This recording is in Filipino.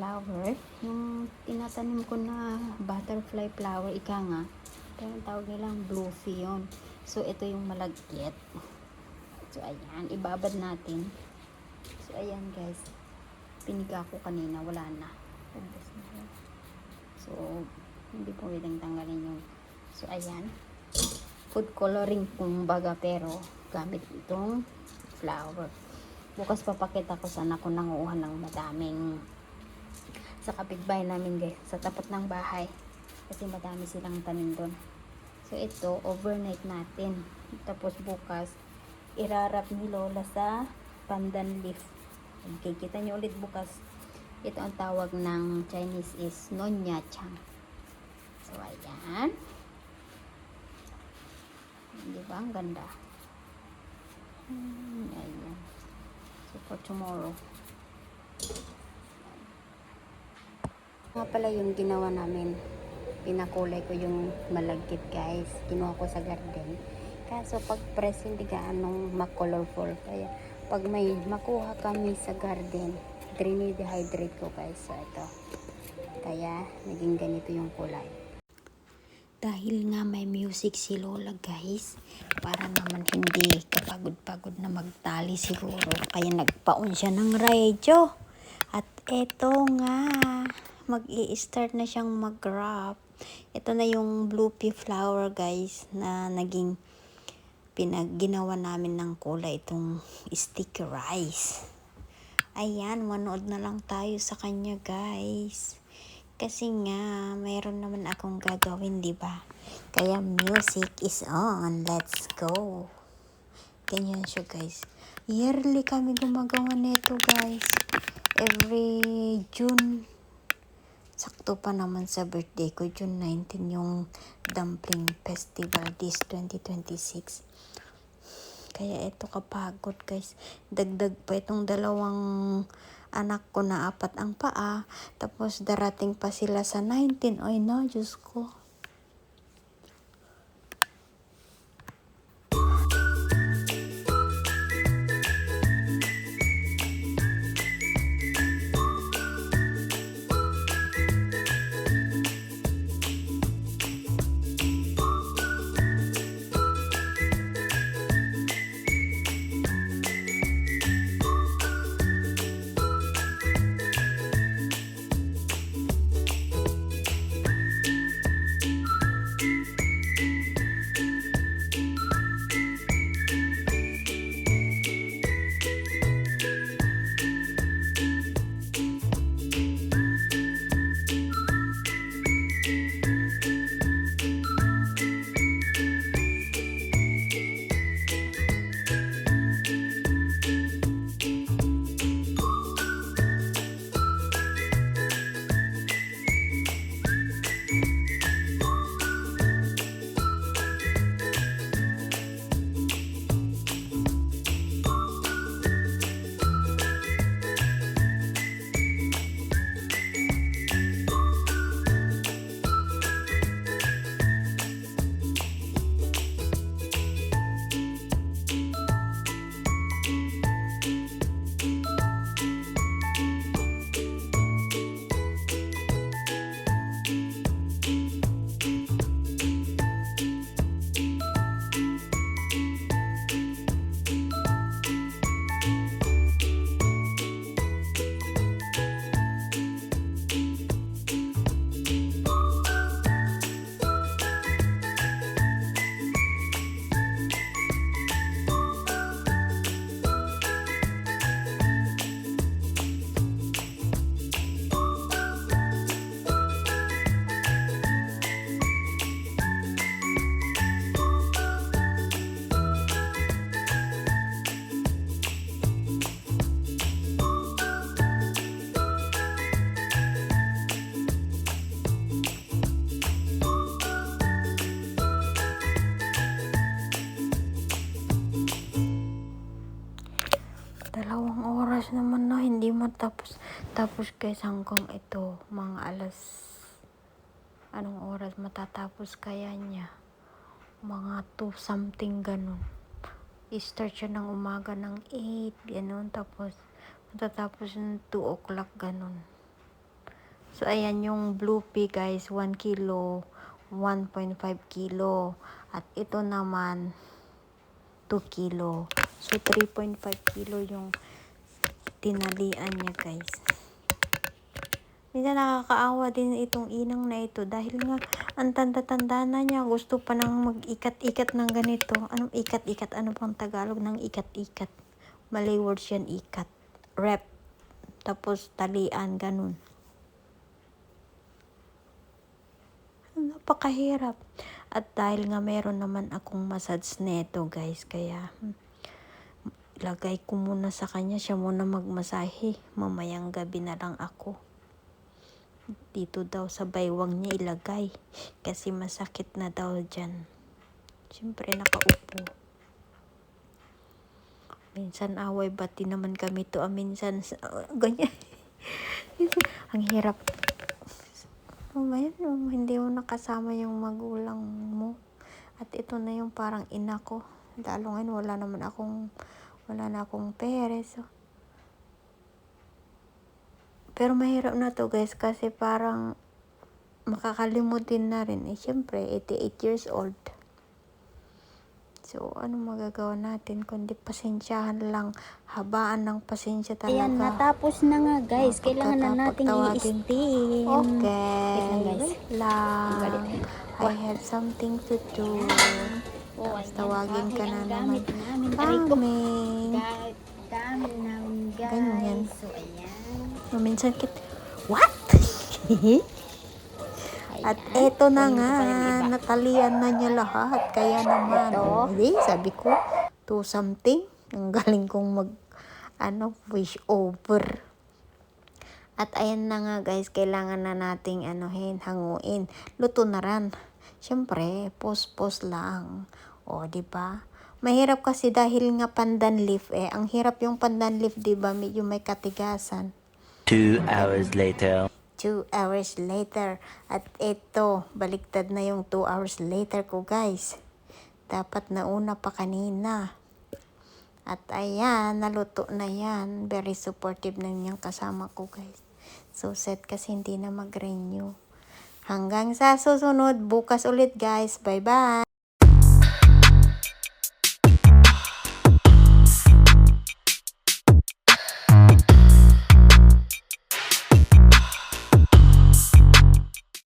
flower. Yung tinatanim ko na butterfly flower, ika nga. Pero ang tawag nilang bluefy yun. So, ito yung malagkit. So, ayan. Ibabad natin. So, ayan guys. Piniga ko kanina. Wala na. Ubus na siya. So, hindi po pwedeng tanggalin yung. So, ayan. Food coloring kumbaga, pero gamit itong flower. Bukas papakita ko saan ako nanguha ng madaming sa kapitbahay namin guys, sa tapat ng bahay, kasi madami silang tanim doon. So ito, overnight natin, tapos bukas irarap ni Lola sa pandan leaf. Okay, kita nyo ulit bukas. Ito ang tawag ng Chinese is Nonya Chang. So ayan, di ba ang ganda? Ayan. So for tomorrow. Nga pala yung ginawa namin. Pinakulay ko yung malagkit guys. Kinuha ko sa garden. Kaso pag press hindi gaanong makolorful. Kaya pag may makuha kami sa garden, dehydrate ko guys. So ito. Kaya naging ganito yung kulay. Dahil nga may music si Lola guys, para naman hindi kapagod-pagod na magtali siguro, kaya nagpaon siya ng radyo. At eto nga, mag-i-start na siyang mag-wrap. Ito na yung blue pea flower guys, na naging ginawa namin ng kulay itong sticky rice. Ayan, manood na lang tayo sa kanya guys. Kasi nga, mayroon naman akong gagawin, di ba? Kaya music is on. Let's go. Ganyan siya, guys. Yearly kami gumagawa nito, guys. Every June. Sakto pa naman sa birthday ko. June 19 yung dumpling festival this 2026. Kaya ito kapagod, guys. Dagdag pa itong dalawang anak ko na 4 ang paa, tapos darating pa sila sa 19. Ay na, Diyos ko. Oras naman na hindi matapos. Tapos guys, hanggang ito mga alas, anong oras matatapos kaya niya? Mga 2 something ganun. I-start siya ng umaga ng 8 ganun, tapos matatapos ng 2 o'clock ganun. So, ayan yung blue pea guys, 1 kilo, 1.5 kilo. At ito naman, 2 kilo. So, 3.5 kilo yung tinalian niya guys. Minsan nakakaawa din itong inang na ito dahil nga ang tanda-tanda na niya. Gusto pa nang mag-ikat-ikat ng ganito. Anong ikat-ikat? Ano pang Tagalog ng ikat-ikat? Malay words yan, ikat. Rep. Tapos talian, ganun. Napakahirap. At dahil nga meron naman akong massage neto guys, kaya ilagay ko muna sa kanya, siya muna magmasahe. Mamayang gabi na lang ako. Dito daw sa baywang niya ilagay kasi masakit na daw dyan. Siyempre nakaupo. Minsan away bati naman kami to, minsan ganyan. Ang hirap. Hindi mo nakasama yung magulang mo. At ito na yung parang ina ko. Lalo ngayon wala na akong pera. So. Pero mahirap na to guys kasi parang makakalimutin na rin. Siyempre, 88 years old. So, ano magagawa natin kundi pasensyahan lang. Habaan ng pasensya talaga. Ayan, natapos na nga guys. Kailangan na nating i-steam. Okay. Wait lang guys. Wait lang. I have something to do. Tapos tawagin ka na naman. Coming. Gamit namin guys. Ganyan. So, ayan. Minsan what? At eto na nga, natalian na niya lahat. Kaya naman, sabi ko, to something. Ang galing kong wish over. At ayan na nga guys, kailangan na nating hanguin. Luto na rin. Siyempre, post lang. O, diba? Mahirap kasi dahil nga pandan leaf Ang hirap yung pandan leaf, diba? Medyo may katigasan. 2 hours later. 2 hours later. At ito, baliktad na yung 2 hours later ko guys. Dapat nauna pa kanina. At ayan, naluto na yan. Very supportive na niyang kasama ko guys. So set kasi hindi na mag-renew. Hanggang sa susunod, bukas ulit guys. Bye bye!